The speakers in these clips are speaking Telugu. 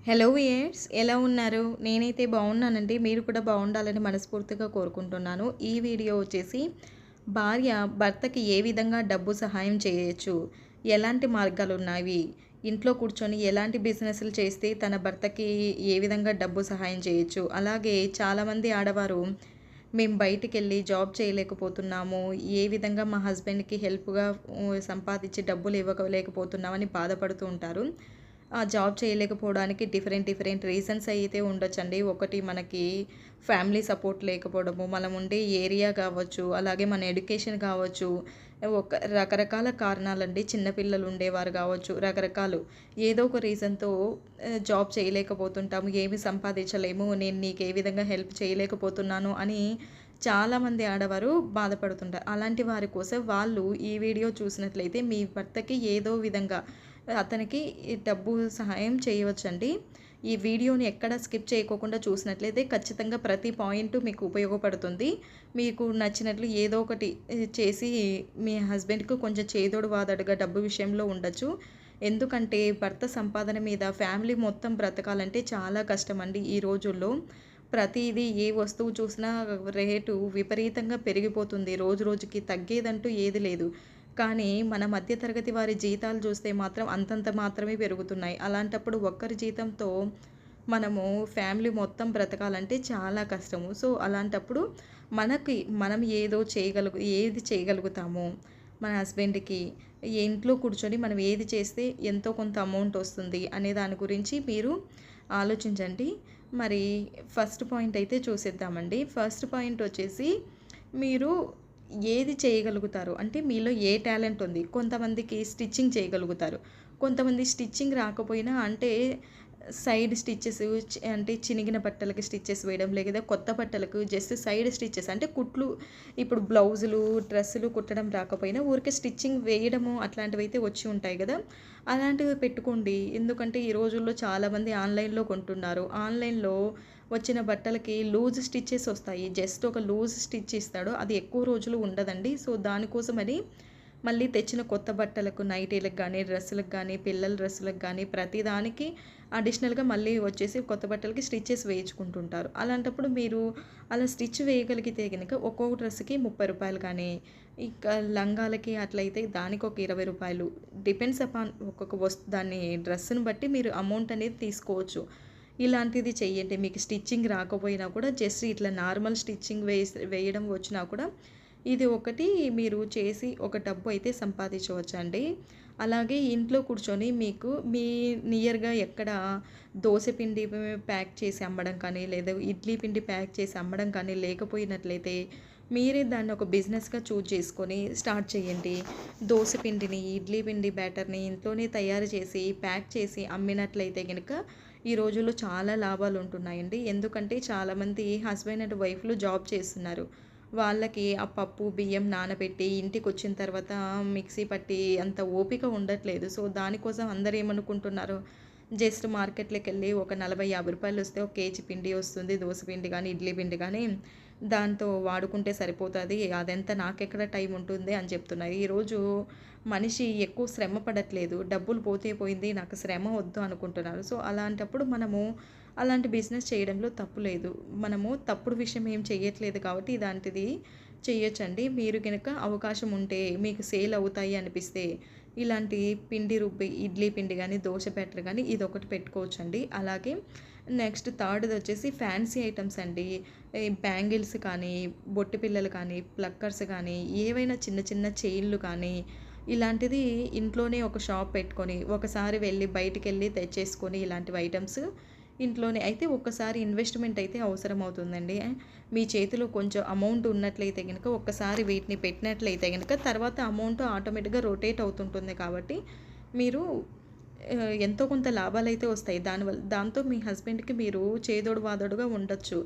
హలో వియర్స్, ఎలా ఉన్నారు? నేనైతే బాగున్నానండి. మీరు కూడా బాగుండాలని మనస్ఫూర్తిగా కోరుకుంటున్నాను. ఈ వీడియో వచ్చేసి భార్య భర్తకి ఏ విధంగా డబ్బు సహాయం చేయొచ్చు, ఎలాంటి మార్గాలు ఉన్నాయి, ఇంట్లో కూర్చొని ఎలాంటి బిజినెస్లు చేస్తే తన భర్తకి ఏ విధంగా డబ్బు సహాయం చేయొచ్చు, అలాగే చాలామంది ఆడవారు మేము బయటికి వెళ్ళి జాబ్ చేయలేకపోతున్నాము, ఏ విధంగా మా హస్బెండ్కి హెల్ప్గా సంపాదించి డబ్బులు ఇవ్వలేకపోతున్నామని బాధపడుతూ ఉంటారు. ఆ జాబ్ చేయలేకపోవడానికి డిఫరెంట్ రీజన్స్ అయితే ఉండొచ్చండి. ఒకటి మనకి ఫ్యామిలీ సపోర్ట్ లేకపోవడము, మనం ఉండే ఏరియా కావచ్చు, అలాగే మన ఎడ్యుకేషన్ కావచ్చు, రకరకాల కారణాలండి. చిన్నపిల్లలు ఉండేవారు కావచ్చు, రకరకాలు ఏదో ఒక రీజన్‌తో జాబ్ చేయలేకపోతుంటాము. ఏమి సంపాదించలేము, నేను నీకు ఏ విధంగా హెల్ప్ చేయలేకపోతున్నాను అని చాలామంది ఆడవారు బాధపడుతుంటారు. అలాంటి వారి కోసం వాళ్ళు ఈ వీడియో చూసినట్లయితే మీ భర్తకి ఏదో విధంగా అతనికి ఈ డబ్బు సహాయం చేయవచ్చండి. ఈ వీడియోని ఎక్కడ స్కిప్ చేయకోకుండా చూసినట్లయితే ఖచ్చితంగా ప్రతి పాయింట్ మీకు ఉపయోగపడుతుంది. మీకు నచ్చినట్లు ఏదో ఒకటి చేసి మీ హస్బెండ్‌కి కొంచెం చేదోడు వాదోడుగా డబ్బు విషయంలో ఉండొచ్చు. ఎందుకంటే భర్త సంపాదన మీద ఫ్యామిలీ మొత్తం బ్రతకాలంటే చాలా కష్టమండి ఈ రోజుల్లో. ప్రతీదీ ఏ వస్తువు చూసినా రేటు విపరీతంగా పెరిగిపోతుంది. రోజు రోజుకి తగ్గేదంటూ ఏది లేదు. కానీ మన మధ్య తరగతి వారి జీతాలు చూస్తే మాత్రం అంతంత మాత్రమే పెరుగుతున్నాయి. అలాంటప్పుడు ఒక్కరి జీతంతో మనము ఫ్యామిలీ మొత్తం బ్రతకాలంటే చాలా కష్టము. సో, అలాంటప్పుడు మనం ఏది చేయగలుగుతాము మన హస్బెండ్‌కి, ఇంట్లో కూర్చొని మనం ఏది చేస్తే ఎంతో కొంత అమౌంట్ వస్తుంది అనే దాని గురించి మీరు ఆలోచించండి. మరి ఫస్ట్ పాయింట్ అయితే చూసేద్దామండి. ఫస్ట్ పాయింట్ వచ్చేసి మీరు ఏది చేయగలుగుతారు అంటే మీలో ఏ టాలెంట్ ఉంది. కొంతమందికి స్టిచ్చింగ్ చేయగలుగుతారు. కొంతమంది స్టిచ్చింగ్ రాకపోయినా అంటే సైడ్ స్టిచెస్ అంటే చినిగిన బట్టలకి స్టిచెస్ వేయడం, లేదా కొత్త బట్టలకు జస్ట్ సైడ్ స్టిచెస్ అంటే కుట్లు. ఇప్పుడు బ్లౌజులు, డ్రెస్సులు కుట్టడం రాకపోయినా ఊరికే స్టిచ్చింగ్ వేయడము అట్లాంటివైతే వచ్చి ఉంటాయి కదా! అలాంటివి పెట్టుకోండి. ఎందుకంటే ఈ రోజుల్లో చాలామంది ఆన్‌లైన్‌లో కొంటున్నారు. ఆన్‌లైన్‌లో వచ్చిన బట్టలకి లూజ్ స్టిచెస్ వస్తాయి. జస్ట్ ఒక లూజ్ స్టిచ్ ఇస్తాడు. అది ఎక్కువ రోజులు ఉండదండి. సో, దానికోసమని మళ్ళీ తెచ్చిన కొత్త బట్టలకు, నైటీలకు గానీ, డ్రెస్సులకు గానీ, పిల్లల డ్రెస్సులకు గానీ ప్రతిదానికి అడిషనల్‌గా మళ్ళీ వచ్చేసి కొత్త బట్టలకి స్టిచెస్ వేయించుకుంటుంటారు. అలాంటప్పుడు మీరు అలా స్టిచ్ వేయగలిగితే గనక ఒక్కొక్క డ్రెస్‌కి రూ. 30 కానీ, ఇంకా లంగాలకి అట్లయితే దానికొక రూ. 20 డిపెండ్స్ అపాన్ ఒక్కొక్క దాన్ని డ్రెస్‌ని బట్టి మీరు అమౌంట్ అనేది తీసుకోవచ్చు. ఇలాంటిది చెయ్యండి. మీకు స్టిచ్చింగ్ రాకపోయినా కూడా జస్ట్ ఇట్లా నార్మల్ స్టిచ్చింగ్ వేయడం వచ్చినా కూడా ఇది ఒకటి మీరు చేసి ఒక డబ్బు అయితే సంపాదించవచ్చండి. అలాగే ఇంట్లో కూర్చొని మీకు నియర్‌గా ఎక్కడ దోస పిండి ప్యాక్ చేసి అమ్మడం కానీ, లేదా ఇడ్లీ పిండి ప్యాక్ చేసి అమ్మడం కానీ లేకపోయినట్లయితే మీరే దాన్ని ఒక బిజినెస్‌గా చూజ్ చేసుకొని స్టార్ట్ చేయండి. దోస పిండిని, ఇడ్లీ పిండి బ్యాటర్‌ని ఇంట్లోనే తయారు చేసి ప్యాక్ చేసి అమ్మినట్లయితే గనుక ఈ రోజుల్లో చాలా లాభాలు ఉంటున్నాయండి. ఎందుకంటే చాలామంది హస్బెండ్ అండ్ వైఫ్‌లు జాబ్ చేస్తున్నారు. వాళ్ళకి ఆ పప్పు, బియ్యం నానబెట్టి ఇంటికొచ్చిన తర్వాత మిక్సీ పట్టి అంత ఓపిక ఉండట్లేదు. సో, దానికోసం అందరూ ఏమనుకుంటున్నారు, జస్ట్ మార్కెట్‌లోకెళ్ళి ఒక రూ. 40, 50 వస్తే ఒక కేజీ పిండి వస్తుంది. దోస పిండి గానీ, ఇడ్లీ పిండి గానీ దాంతో వాడుకుంటే సరిపోతది. అదెంత నాకెక్కడ టైం ఉంటుంది అని చెప్తున్నారు. ఈరోజు మనిషి ఎక్కువ శ్రమ పడట్లేదు. డబ్బులు పోతే పోయింది, నాకు శ్రమ వద్దు అనుకుంటున్నారు. సో, అలాంటప్పుడు మనము అలాంటి బిజినెస్ చేయడంలో తప్పు లేదు. మనము తప్పుడు విషయం ఏం చెయ్యట్లేదు కాబట్టి ఇలాంటిది చెయ్యొచ్చండి. మీరు గనక అవకాశం ఉంటే మీకు సేల్ అవుతాయి అనిపిస్తే ఇలాంటి పిండి రుబ్బి ఇడ్లీ పిండి గానీ, దోస బ్యాటర్ గానీ ఇదొకటి పెట్టుకోవచ్చండి. అలాగే నెక్స్ట్ థర్డ్‌ది వచ్చేసి ఫ్యాన్సీ ఐటెమ్స్ అండి. ఈ బ్యాంగిల్స్ కానీ, బొట్టు పిల్లలు కానీ, ప్లక్కర్స్ కానీ, ఏవైనా చిన్న చిన్న చైన్‌లు కానీ ఇలాంటిది ఇంట్లోనే ఒక షాప్ పెట్టుకొని ఒకసారి వెళ్ళి బయటికెళ్ళి తెచ్చేసుకొని ఇలాంటివి ఐటెమ్స్ ఇంట్లోనే అయితే ఒక్కసారి ఇన్వెస్ట్‌మెంట్ అయితే అవసరమవుతుందండి. మీ చేతిలో కొంచెం అమౌంట్ ఉన్నట్లయితే గనుక ఒక్కసారి వీటిని పెట్టినట్లయితే గనుక తర్వాత అమౌంట్ ఆటోమేటిక్‌గా రొటేట్ అవుతుంటుంది కాబట్టి మీరు ఎంతో కొంత లాభాలైతే వస్తాయి. దాంతో మీ హస్బెండ్‌కి మీరు చేదోడు వాదోడుగా ఉండొచ్చు.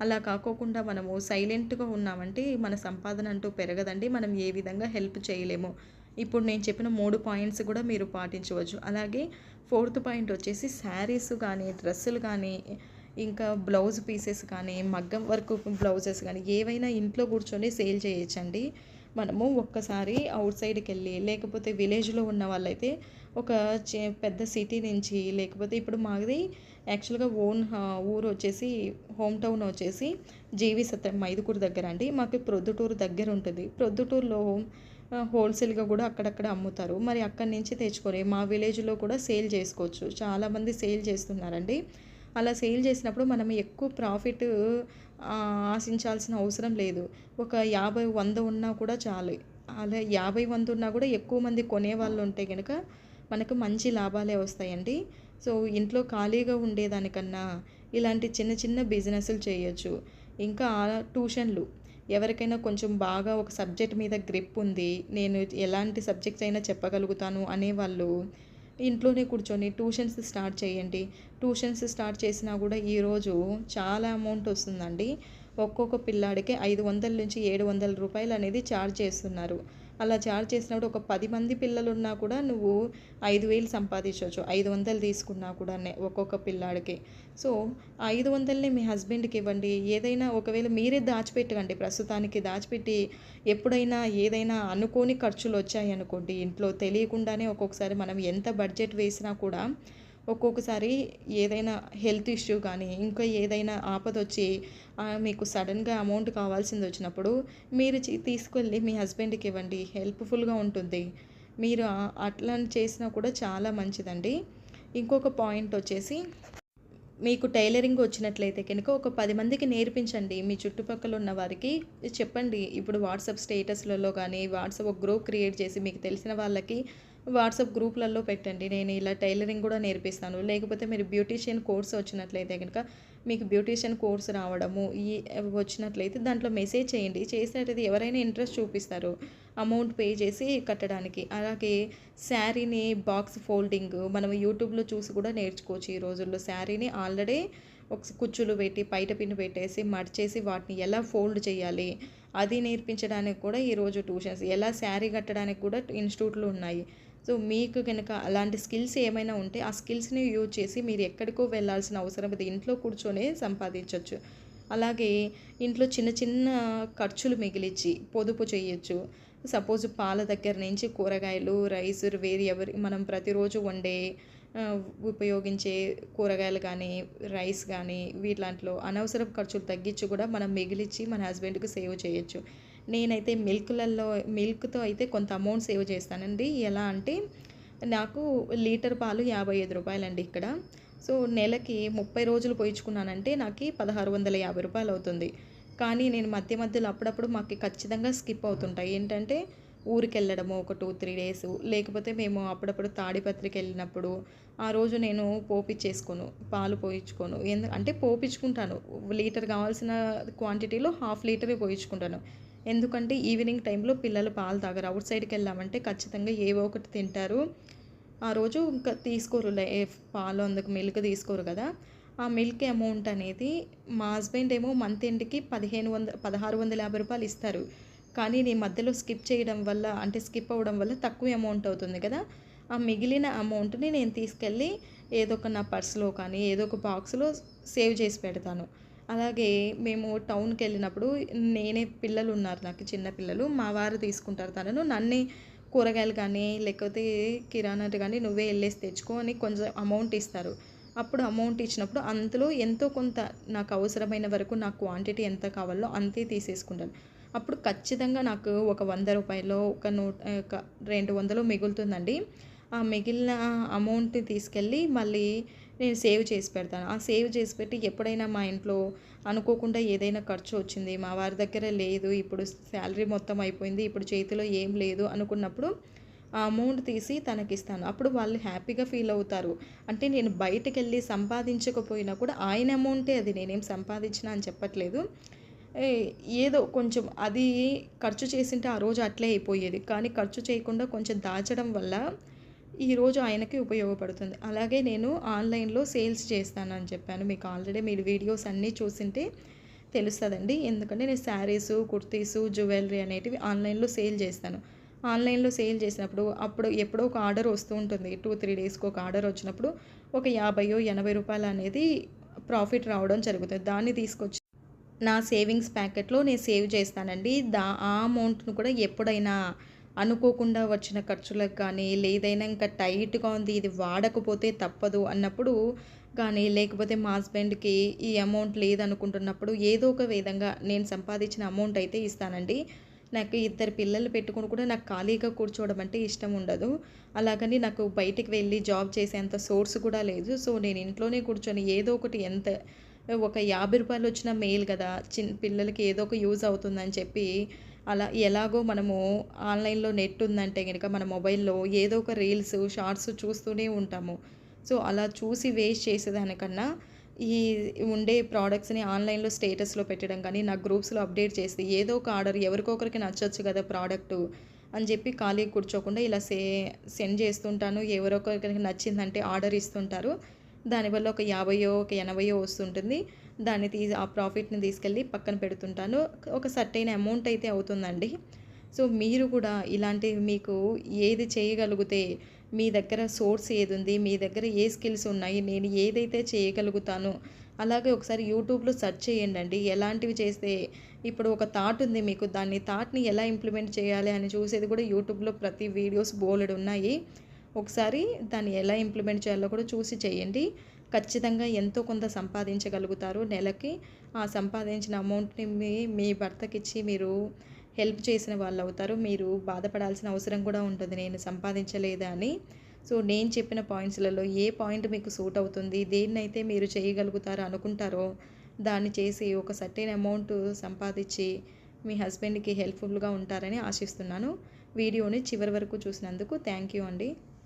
అలా కాకోకుండా మనము సైలెంట్‌గా ఉన్నామంటే మన సంపాదన అంటూ పెరగదండి. మనం ఏ విధంగా హెల్ప్ చేయలేము. ఇప్పుడు నేను చెప్పిన 3 పాయింట్స్ కూడా మీరు పాటించవచ్చు. అలాగే ఫోర్త్ పాయింట్ వచ్చేసి శారీస్ కానీ, డ్రెస్సులు కానీ, ఇంకా బ్లౌజ్ పీసెస్ కానీ, మగ్గం వర్క్ బ్లౌజెస్ కానీ ఏవైనా ఇంట్లో కూర్చొని సేల్ చేయొచ్చండి. మనము ఒక్కసారి ఔట్ సైడ్‌కెళ్ళి లేకపోతే విలేజ్‌లో ఉన్న వాళ్ళైతే ఒక పెద్ద సిటీ నుంచి, లేకపోతే ఇప్పుడు మాది యాక్చువల్‌గా ఓన్ ఊరు వచ్చేసి, హోమ్ టౌన్ వచ్చేసి జీవి సత్రం మైదుకూరు దగ్గర అండి. మాకు ప్రొద్దుటూరు దగ్గర ఉంటుంది. ప్రొద్దుటూరులో హోల్సేల్‌గా కూడా అక్కడక్కడ అమ్ముతారు. మరి అక్కడి నుంచి తెచ్చుకొని మా విలేజ్‌లో కూడా సేల్ చేసుకోవచ్చు. చాలామంది సేల్ చేస్తున్నారండి. అలా సేల్ చేసినప్పుడు మనం ఎక్కువ ప్రాఫిట్ ఆశించాల్సిన అవసరం లేదు. ఒక 50, 100 ఉన్నా కూడా చాలు. అలా 50, 100 ఉన్నా కూడా ఎక్కువ మంది కొనేవాళ్ళు ఉంటే గనక మనకు మంచి లాభాలే వస్తాయండి. సో, ఇంట్లో ఖాళీగా ఉండేదానికన్నా ఇలాంటి చిన్న చిన్న బిజినెస్‌లు చేయొచ్చు. ఇంకా ట్యూషన్‌లు, ఎవరికైనా కొంచెం బాగా ఒక సబ్జెక్ట్ మీద గ్రిప్ ఉంది, నేను ఎలాంటి సబ్జెక్ట్స్ అయినా చెప్పగలుగుతాను అనేవాళ్ళు ఇంట్లోనే కూర్చొని ట్యూషన్స్ స్టార్ట్ చేయండి. ట్యూషన్స్ స్టార్ట్ చేసినా కూడా ఈరోజు చాలా అమౌంట్ వస్తుందండి. ఒక్కొక్క పిల్లాడికి 500-700 రూపాయలు అనేది ఛార్జ్ చేస్తున్నారు. అలా ఛార్జ్ చేసినప్పుడు ఒక 10 మంది పిల్లలున్నా కూడా నువ్వు 5,000 సంపాదించొచ్చు. 500 తీసుకున్నా కూడానే ఒక్కొక్క పిల్లాడికి. సో, 500ని మీ హస్బెండ్‌కి ఇవ్వండి. ఏదైనా ఒకవేళ మీరే దాచిపెట్టకండి. ప్రస్తుతానికి దాచిపెట్టి ఎప్పుడైనా ఏదైనా అనుకోని ఖర్చులొచ్చాయనుకోండి ఇంట్లో, తెలియకుండానే ఒక్కొక్కసారి మనం ఎంత బడ్జెట్ వేసినా కూడా ఒక్కొక్కసారి ఏదైనా హెల్త్ ఇష్యూ కానీ, ఇంకా ఏదైనా ఆపదొచ్చి మీకు సడన్‌గా అమౌంట్ కావాల్సిందొచ్చినప్పుడు మీరు తీసుకెళ్ళి మీ హస్బెండ్‌కి ఇవ్వండి. హెల్ప్‌ఫుల్‌గా ఉంటుంది. మీరు అట్లా చేసినా కూడా చాలా మంచిదండి. ఇంకొక పాయింట్ వచ్చేసి, మీకు టైలరింగ్ వచ్చినట్లయితే కనుక ఒక 10 మందికి నేర్పించండి. మీ చుట్టుపక్కల ఉన్న వారికి చెప్పండి. ఇప్పుడు వాట్సాప్ స్టేటస్‌లలో కానీ, వాట్సాప్ ఒక గ్రూప్ క్రియేట్ చేసి మీకు తెలిసిన వాళ్ళకి వాట్సాప్ గ్రూప్‌లలో పెట్టండి. నేను ఇలా టైలరింగ్ కూడా నేర్పిస్తాను. లేకపోతే మీరు బ్యూటీషియన్ కోర్స్ వచ్చినట్లయితే గనుక, మీకు బ్యూటీషియన్ కోర్స్ రావడము వచ్చినట్లయితే దాంట్లో మెసేజ్ చేయండి. చేసినట్లయితే ఎవరైనా ఇంట్రెస్ట్ చూపిస్తారు అమౌంట్ పే చేసి కట్టడానికి. అలాగే శారీని బాక్స్ ఫోల్డింగ్ మనం యూట్యూబ్‌లో చూసి కూడా నేర్చుకోవచ్చు. ఈ రోజుల్లో శారీని ఆల్రెడీ ఒక కుచ్చులు పెట్టి, పైట పిన్ పెట్టేసి, మడిచేసి వాటిని ఎలా ఫోల్డ్ చేయాలి, అది నేర్పించడానికి కూడా ఈరోజు ట్యూషన్స్, ఎలా శారీ కట్టడానికి కూడా ఇన్‌స్టిట్యూట్లు ఉన్నాయి. సో, మీకు గనక అలాంటి స్కిల్స్ ఏమైనా ఉంటే ఆ స్కిల్స్‌ని యూజ్ చేసి మీరు ఎక్కడికో వెళ్ళాల్సిన అవసరం లేదు. ఇంట్లో కూర్చొనే సంపాదించొచ్చు. అలాగే ఇంట్లో చిన్న చిన్న ఖర్చులు మిగిలిచ్చి పొదుపు చేయొచ్చు. సపోజ్ పాల దగ్గర నుంచి కూరగాయలు, రైస్, మనం ప్రతిరోజు వండే ఆహ్, ఉపయోగించే కూరగాయలు కానీ, రైస్ కానీ, వీటిలాంటిలో అనవసరపు ఖర్చులు తగ్గించి కూడా మనం మిగిలిచ్చి మన హస్బెండ్‌కి సేవ్ చేయొచ్చు. నేనైతే మిల్క్‌తో అయితే కొంత అమౌంట్ సేవ్ చేస్తానండి. ఎలా అంటే, నాకు లీటర్ పాలు రూ. 55 అండి ఇక్కడ. సో, నెలకి 30 రోజులు పోయించుకున్నానంటే నాకి రూ. 1,650 అవుతుంది. కానీ నేను మధ్య మధ్యలో అప్పుడప్పుడు మాకు ఖచ్చితంగా స్కిప్ అవుతుంటాయి. ఏంటంటే, ఊరికెళ్ళడము ఒక 2, 3 డేసు, లేకపోతే మేము అప్పుడప్పుడు తాడిపత్రికెళ్ళినప్పుడు ఆ రోజు నేను పోపిచ్చేసుకోను. పాలు పోయించుకోను. అంటే పోపిచ్చుకుంటాను. లీటర్ కావాల్సిన క్వాంటిటీలో హాఫ్ లీటరే పోయించుకుంటాను. ఎందుకంటే ఈవినింగ్ టైంలో పిల్లలు పాలు తాగరు. ఔట్ సైడ్‌కెళ్ళామంటే ఖచ్చితంగా ఏవో ఒకటి తింటారు. ఆ రోజు ఇంకా తీసుకోరు. పాలు అందుకు మిల్క్ తీసుకోరు కదా! ఆ మిల్క్ అమౌంట్ అనేది మా హస్బెండ్ ఏమో మంత్ ఎండ్‌కి రూ. 1,650 ఇస్తారు. కానీ నేను మధ్యలో స్కిప్ చేయడం వల్ల, అంటే స్కిప్ అవ్వడం వల్ల తక్కువ అమౌంట్ అవుతుంది కదా! ఆ మిగిలిన అమౌంట్‌ని నేను తీసుకెళ్ళి ఏదో ఒక నా పర్స్‌లో కానీ, ఏదో ఒక బాక్స్‌లో సేవ్ చేసి పెడతాను. అలాగే మేము టౌన్‌కెళ్ళినప్పుడు, పిల్లలున్నారు నాకు, చిన్న పిల్లలు. మా వారు తీసుకుంటారు తనను. నన్నే కూరగాయలు కానీ, లేకపోతే కిరాణాది కానీ నువ్వే ఎళ్ళేసి తెచ్చుకో అని కొంచెం అమౌంట్ ఇస్తారు. అప్పుడు అమౌంట్ ఇచ్చినప్పుడు అందులో ఎంతో కొంత నాకు అవసరమైన వరకు నా క్వాంటిటీ ఎంత కావాలో అంతే తీసేసుకుంటాను. అప్పుడు ఖచ్చితంగా నాకు ఒక రూ. 100 ఒక 200 మిగులుతుందండి. ఆ మిగిలిన అమౌంట్‌ని తీసుకెళ్ళి మళ్ళీ నేను సేవ్ చేసి పెడతాను. ఆ సేవ్ చేసి పెట్టి ఎప్పుడైనా మా ఇంట్లో అనుకోకుండా ఏదైనా ఖర్చు వచ్చింది, మా వారి దగ్గర లేదు, ఇప్పుడు శాలరీ మొత్తం అయిపోయింది, ఇప్పుడు చేతిలో ఏం లేదు అనుకున్నప్పుడు ఆ అమౌంట్ తీసి తనకిస్తాను. అప్పుడు వాళ్ళు హ్యాపీగా ఫీల్ అవుతారు. అంటే నేను బయటకెళ్ళి సంపాదించకపోయినా కూడా ఆయన అమౌంటే అది, నేనేం సంపాదించినా అని చెప్పట్లేదు. ఏ ఏదో కొంచెం అది ఖర్చు చేసుంటే ఆ రోజు అట్లే అయిపోయేది. కానీ ఖర్చు చేయకుండా కొంచెం దాచడం వల్ల ఈరోజు ఆయనకి ఉపయోగపడుతుంది. అలాగే నేను ఆన్‌లైన్‌లో సేల్స్ చేస్తానని చెప్పాను. మీకు ఆల్రెడీ మీరు వీడియోస్ అన్నీ చూసుంటే తెలుస్తదండి. ఎందుకంటే నేను శారీసు, కుర్తీసు, జ్యువెలరీ అనేటివి ఆన్‌లైన్‌లో సేల్ చేస్తాను. ఆన్‌లైన్‌లో సేల్ చేసినప్పుడు అప్పుడు ఎప్పుడో ఒక ఆర్డర్ వస్తూ ఉంటుంది. 2, 3 డేస్‌కి ఒక ఆర్డర్ వచ్చినప్పుడు ఒక రూ. 50, రూ. 80 అనేది ప్రాఫిట్ రావడం జరుగుతది. దాన్ని తీసుకొచ్చి నా సేవింగ్స్ ప్యాకెట్‌లో నేను సేవ్ చేస్తానండి. ఆ అమౌంట్‌ను కూడా ఎప్పుడైనా అనుకోకుండా వచ్చిన ఖర్చులకు కానీ, లేదైనా ఇంకా టైట్‌గా ఉంది ఇది వాడకపోతే తప్పదు అన్నప్పుడు కానీ, లేకపోతే మా హస్బెండ్‌కి ఈ అమౌంట్ లేదనుకుంటున్నప్పుడు ఏదో ఒక విధంగా నేను సంపాదించిన అమౌంట్ అయితే ఇస్తానండి. నాకు ఇద్దరు పిల్లలు పెట్టుకొని కూడా నాకు ఖాళీగా కూర్చోవడం అంటే ఇష్టం ఉండదు. అలాగని నాకు బయటికి వెళ్ళి జాబ్ చేసేంత సోర్స్ కూడా లేదు. సో, నేను ఇంట్లోనే కూర్చొని ఏదో ఒకటి ఒక రూ. 50 వచ్చినా మేలు కదా! పిల్లలకి ఏదో ఒక యూజ్ అవుతుందని చెప్పి అలా ఎలాగో మనము ఆన్‌లైన్‌లో నెట్ ఉందంటే గనక మన మొబైల్‌లో ఏదో ఒక రీల్స్, షార్ట్స్ చూస్తూనే ఉంటాము. సో, అలా చూసి వేస్ట్ చేసేదానికన్నా ఈ ఉండే ప్రొడక్ట్స్‌ని ఆన్‌లైన్‌లో స్టేటస్‌లో పెట్టడం కానీ, నా గ్రూప్స్‌లో అప్డేట్ చేసి ఏదో ఒక ఆర్డర్ ఎవరికో ఒకరికి నచ్చొచ్చు కదా ప్రొడక్టు అని చెప్పి ఖాళీగా కూర్చోకుండా ఇలా సెండ్ చేస్తుంటాను. ఎవరో ఒకరికి నచ్చిందంటే ఆర్డర్ ఇస్తుంటారు. దానివల్ల ఒక 50 ఒక 80 వస్తుంటుంది. ఆ ప్రాఫిట్‌ని తీసుకెళ్ళి పక్కన పెడుతుంటాను. ఒక సర్టెయిన్ అమౌంట్ అయితే అవుతుందండి. సో, మీరు కూడా ఇలాంటివి మీకు ఏది చేయగలిగితే, మీ దగ్గర సోర్స్ ఏదుంది, మీ దగ్గర ఏ స్కిల్స్ ఉన్నాయి, నేను ఏదైతే చేయగలుగుతానో, అలాగే ఒకసారి యూట్యూబ్‌లో సెర్చ్ చేయండండి. ఎలాంటివి చేస్తే ఇప్పుడు ఒక థాట్ ఉంది మీకు, థాట్‌ని ఎలా ఇంప్లిమెంట్ చేయాలి అని చూసేది కూడా యూట్యూబ్‌లో ప్రతి వీడియోస్ బోలెడున్నాయి. ఒకసారి దాన్ని ఎలా ఇంప్లిమెంట్ చేయాలో కూడా చూసి చేయండి. ఖచ్చితంగా ఎంతో కొంత సంపాదించగలుగుతారు నెలకి. ఆ సంపాదించిన అమౌంట్‌ని మీ భర్తకిచ్చి మీరు హెల్ప్ చేసిన వాళ్ళవుతారు. మీరు బాధపడాల్సిన అవసరం కూడా ఉండదు నేను సంపాదించలేదా అని. సో, నేను చెప్పిన పాయింట్స్‌లలో ఏ పాయింట్ మీకు సూట్ అవుతుంది, దేన్నైతే మీరు చేయగలుగుతారో అనుకుంటారో దాన్ని చేసి ఒక సర్టెయిన్ అమౌంట్ సంపాదించి మీ హస్బెండ్‌కి హెల్ప్‌ఫుల్‌గా ఉంటారని ఆశిస్తున్నాను. వీడియోని చివరి వరకు చూసినందుకు థ్యాంక్ యూ అండి.